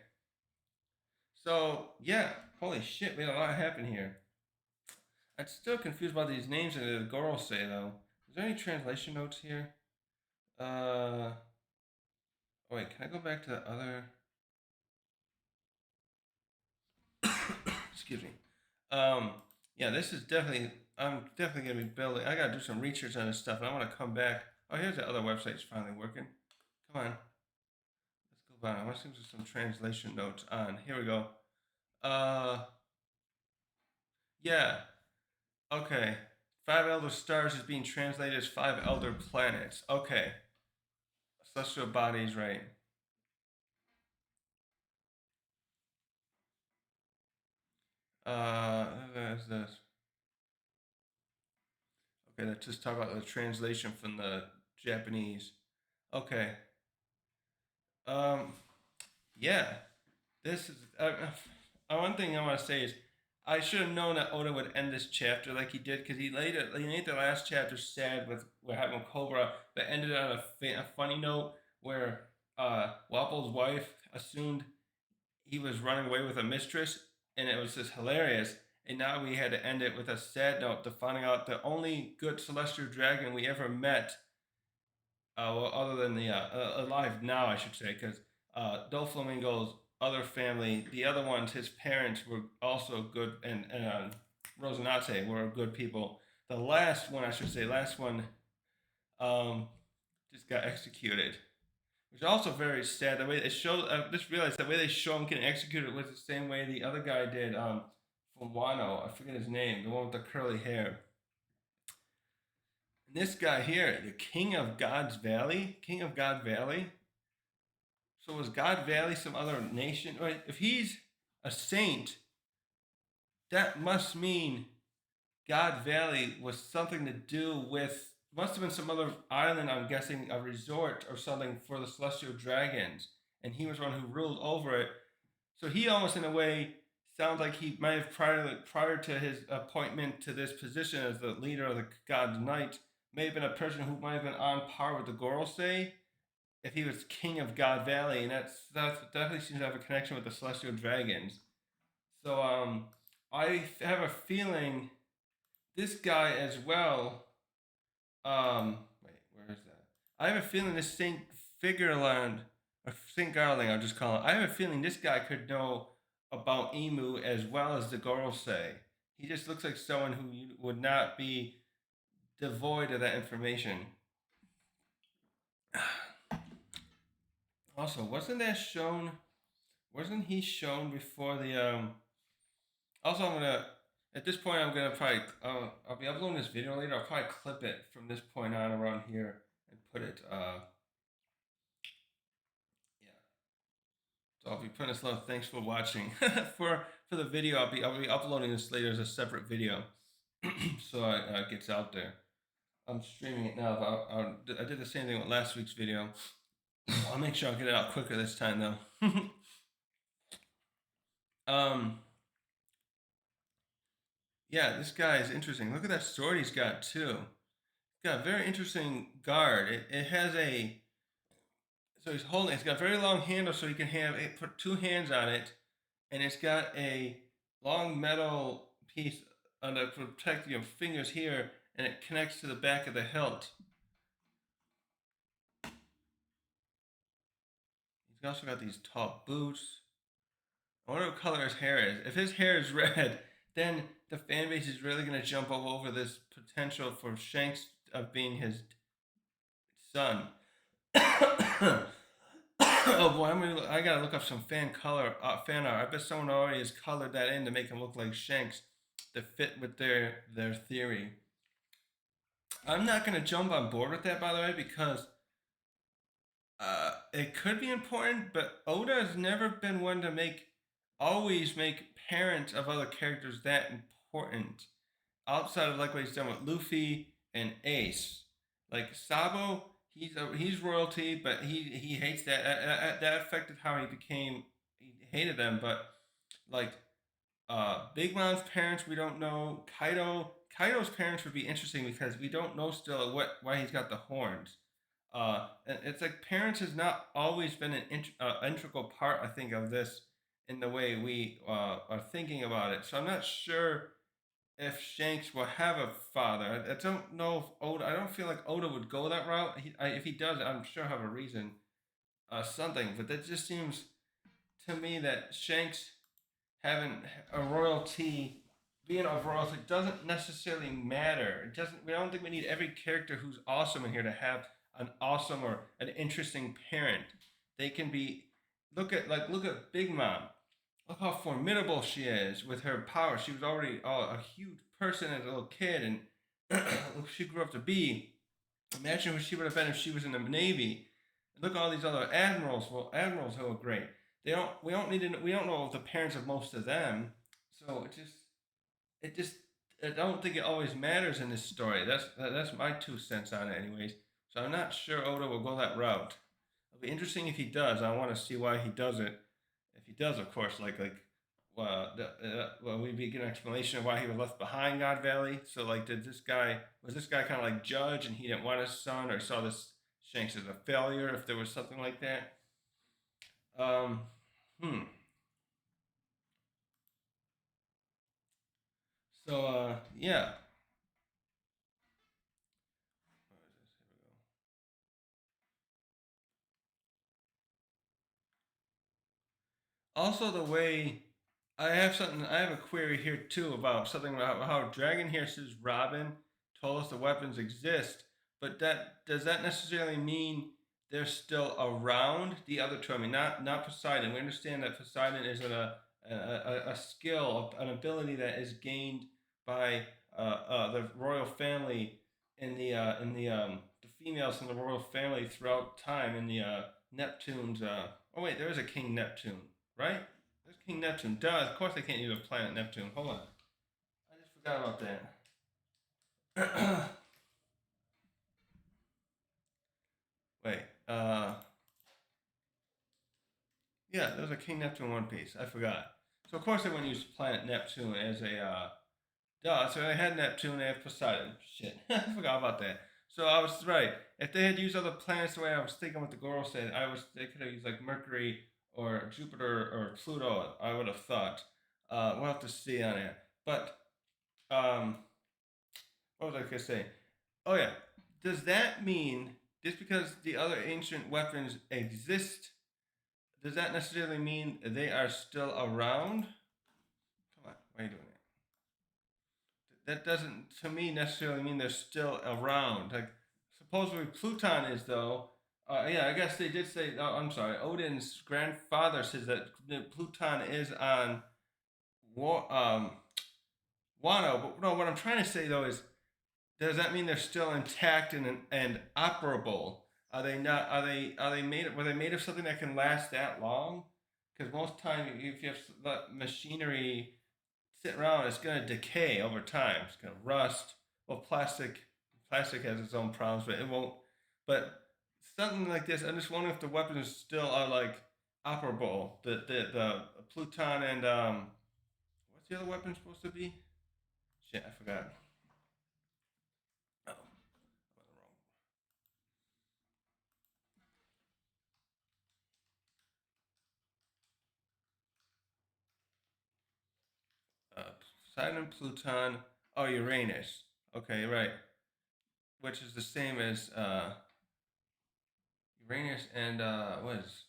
so yeah, holy shit, we had a lot happen here. I'm still confused about these names that the Goro say though. Is there any translation notes here? Uh, oh wait, can I go back to the other? Excuse me. Um, yeah, this is definitely. I'm definitely gonna be building. I gotta do some research on this stuff, and I want to come back. Oh, here's the other website's finally working. Come on, let's go back. I want to see if there's some translation notes on. Here we go. Uh, yeah. Okay. Five elder stars is being translated as five elder planets. Okay. Celestial bodies, right? There's this. Okay, let's just talk about the translation from the Japanese. Okay. Um, yeah. This is one thing I want to say is I should have known that Oda would end this chapter like he did because he made the last chapter sad with what happened with Cobra, but ended on a funny note where Wapple's wife assumed he was running away with a mistress, and it was just hilarious. And now we had to end it with a sad note to finding out the only good celestial dragon we ever met, well, other than the alive now, I should say, because Doflamingo's other family, the other ones, his parents were also good, and Rosinante were good people. The last one, I should say, last one, um, just got executed, which is also very sad. The way they show, I just realized the way they show him getting executed was the same way the other guy did. From Wano, I forget his name, the one with the curly hair. And this guy here, the King of God Valley, So was God Valley some other nation? Right? If he's a saint, that must mean God Valley was something to do with, must have been some other island, I'm guessing a resort or something for the celestial dragons, and he was one who ruled over it. So he almost, in a way, sounds like he might have prior to his appointment to this position as the leader of the God's Knight, may have been a person who might have been on par with the Gorosei if he was king of God Valley, and that definitely seems to have a connection with the celestial dragons. So I have a feeling this guy as well. Wait, where is that? I have a feeling this Saint Figureland, or Saint Garling, I'll just call him. I have a feeling this guy could know about Emu as well as the girls say. He just looks like someone who would not be devoid of that information. Also, wasn't that shown? Wasn't he shown before the? Also, I'm gonna. At this point, I'm gonna probably. I'll be uploading this video later. I'll probably clip it from this point on around here and put it. Yeah. So I'll be putting this low. Thanks for watching. For the video, I'll be uploading this later as a separate video, so it gets out there. I'm streaming it now. But I did the same thing with last week's video. I'll make sure I'll get it out quicker this time though. um. Yeah, this guy is interesting. Look at that sword he's got too. He's got a very interesting guard. It has a, so he's holding. It's got very long handle, so he can have it, put two hands on it, and it's got a long metal piece to protect your fingers here, and it connects to the back of the hilt. He's also got these tall boots. I wonder what color his hair is. If his hair is red, then the fan base is really going to jump all over this potential for Shanks of being his son. Oh boy, I gotta look up some fan art. I bet someone already has colored that in to make him look like Shanks to fit with their theory. I'm not gonna jump on board with that, by the way, because it could be important, but Oda has never been one to always make parents of other characters that important. Outside of like what he's done with Luffy and Ace, like Sabo, he's royalty, but he hates that. That affected how he became. He hated them, but like Big Mom's parents, we don't know. Kaido's parents would be interesting because we don't know still why he's got the horns. And it's like parents has not always been an integral part, I think, of this in the way we are thinking about it. So I'm not sure if Shanks will have a father. I don't know if Oda. I don't feel like Oda would go that route. If he does, I'm sure have a reason, something. But that just seems to me that Shanks having a royalty, being of royalty, doesn't necessarily matter. It doesn't. We don't think we need every character who's awesome in here to have an awesome or an interesting parent. They can be. Look at Big Mom. Look how formidable she is with her power. She was already a huge person as a little kid, and look, she grew up to be. Imagine what she would have been if she was in the Navy. Look at all these other admirals. Well, admirals who are great. They don't. We don't need to. We don't know the parents of most of them. So it just. I don't think it always matters in this story. That's my 2 cents on it, anyways. So I'm not sure Oda will go that route. It'll be interesting if he does. I want to see why he does it. If he does, of course, well, we get an explanation of why he was left behind God Valley. So, like, was this guy kind of like judge and he didn't want his son, or saw this Shanks as a failure? If there was something like that, um, hmm. So, yeah. Also, the way I have a query here too about something about how Dragon here says Robin told us the weapons exist, but that does that necessarily mean they're still around the other two? I mean, not Poseidon. We understand that Poseidon is a skill, an ability that is gained by the royal family in the females in the royal family throughout time in the Neptune's Oh wait, there is a King Neptune, right? There's King Neptune. Duh. Of course they can't use a planet Neptune. Hold on. I just forgot about that. Wait. Yeah, there's a King Neptune One Piece. I forgot. So of course they wouldn't use planet Neptune as a duh. So they had Neptune, they have Poseidon. Shit, I forgot about that. So I was right. If they had used other planets the way I was thinking what the girl said, they could have used like Mercury or Jupiter or Pluto. I would have thought. We'll have to see on it. But um, what was I gonna say? Oh yeah, does that mean just because the other ancient weapons exist, does that necessarily mean they are still around? Come on, why are you doing that? That doesn't, to me, necessarily mean they're still around. Like, supposedly Pluton is, though. Yeah, I guess they did say. Oh, I'm sorry. Odin's grandfather says that Pluton is on Wano. But no, what I'm trying to say though is, does that mean they're still intact and operable? Are they not? Are they made? Were they made of something that can last that long? Because most time, if you have machinery sit around, it's going to decay over time. It's going to rust. Well, plastic has its own problems, but it won't. But something like this, I'm just wondering if the weapons still are like operable. The Pluton and what's the other weapon supposed to be? Shit, I forgot. Oh, I'm on the wrong. Saturn, Pluton. Oh, Uranus. Okay, right. Which is the same as Uranus and what is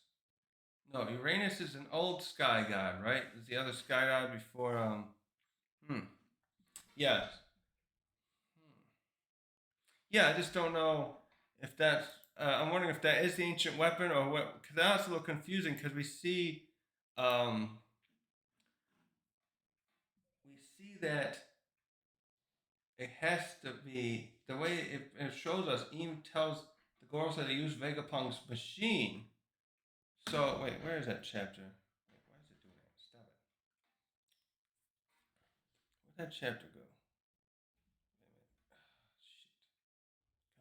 no, Uranus is an old sky god, right? Is the other sky god before hmm. Yeah. Hmm. Yeah, I just don't know if that's I'm wondering if that is the ancient weapon or what, cuz that's a little confusing because um we see that it has to be the way it shows us even tells the girls that they use Vegapunk's machine. So wait, where is that chapter? Wait, why is it doing that? Stop it. Where'd that chapter go? Wait a minute. Ah, shit.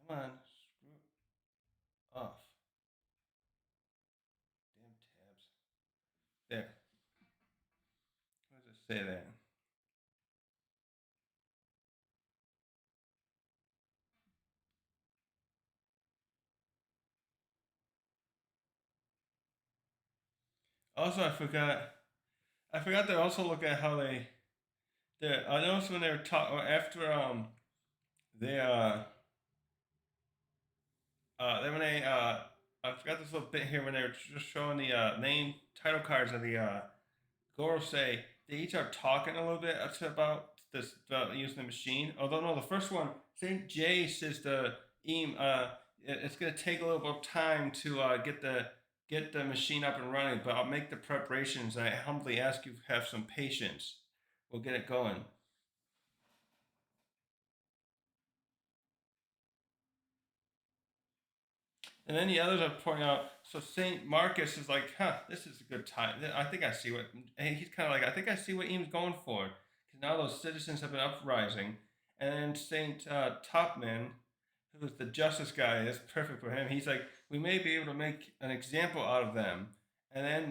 Come on. Screw it off. Damn tabs. There. What does it say there? Also, I forgot to also look at how I noticed when they were talking after they then when they I forgot this little bit here when they were just showing the name title cards of the Gorosei. They each are talking a little bit about this about using the machine. Although no, the first one Saint J says the it's gonna take a little bit of time to get the machine up and running, but I'll make the preparations. I humbly ask you to have some patience. We'll get it going. And then the others are pointing out. So Saint Marcus is like, huh, this is a good time. I think I see what. And he's kind of like, I think I see what Eames going for. Because now those citizens have been uprising, and then Saint Topman, who's the justice guy, is perfect for him. He's like, we may be able to make an example out of them. And then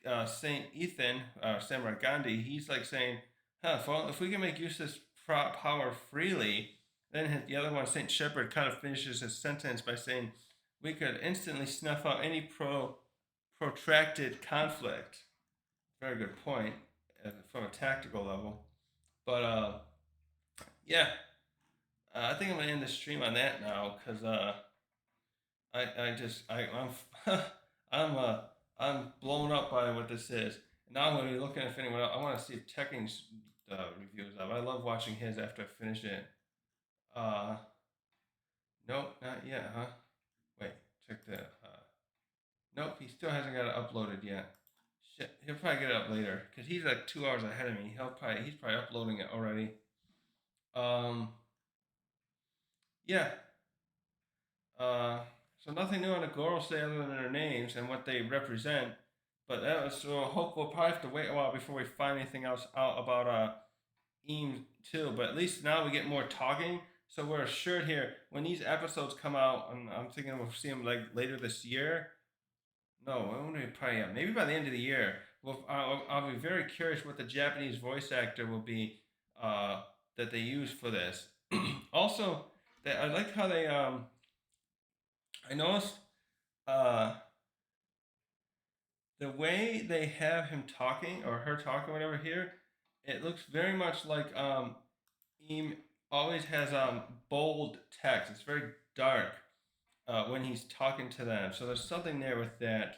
the Saint Ethan, Samurai Gandhi, he's like saying, huh, if we can make use of this power freely, then the other one, Saint Shepherd, kind of finishes his sentence by saying we could instantly snuff out any protracted conflict. Very good point from a tactical level. But yeah, I think I'm gonna end the stream on that now because I just I'm I'm I'm blown up by what this is. And now I'm gonna be looking if anyone else. I want to see if Tekking's reviews of. I love watching his after I finish it. Uh, nope, not yet, huh? Wait, check the. Nope, he still hasn't got it uploaded yet. Shit, he'll probably get it up later because he's like 2 hours ahead of me. He's probably uploading it already. Um, yeah. Uh, so nothing new on the Gorosei other than their names and what they represent. But that was so. Hope we'll probably have to wait a while before we find anything else out about Eames too. But at least now we get more talking. So we're assured here when these episodes come out, and I'm thinking we'll see them like later this year. No, I won't be probably maybe by the end of the year. Well, I'll be very curious what the Japanese voice actor will be that they use for this. Also, I like how they I noticed uh, the way they have him talking or her talking, whatever here. It looks very much like Eam always has bold text. It's very dark when he's talking to them. So there's something there with that.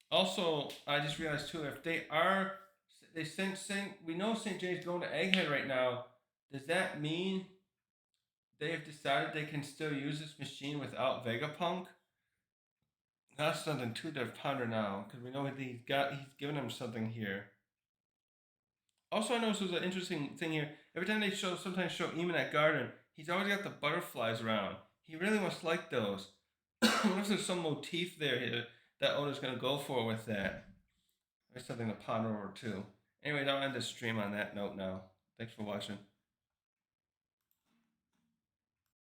Also, I just realized too, if they sent, we know St. James going to Egghead right now. Does that mean they have decided they can still use this machine without Vegapunk? That's something too to ponder now, because we know he's given him something here. Also, I noticed there's an interesting thing here. Every time they sometimes show Eamon at Garden, he's always got the butterflies around. He really must like those. I wonder if there's some motif there here that Oda's gonna go for with that. There's something to ponder over too. Anyways, I'll end this stream on that note now. Thanks for watching.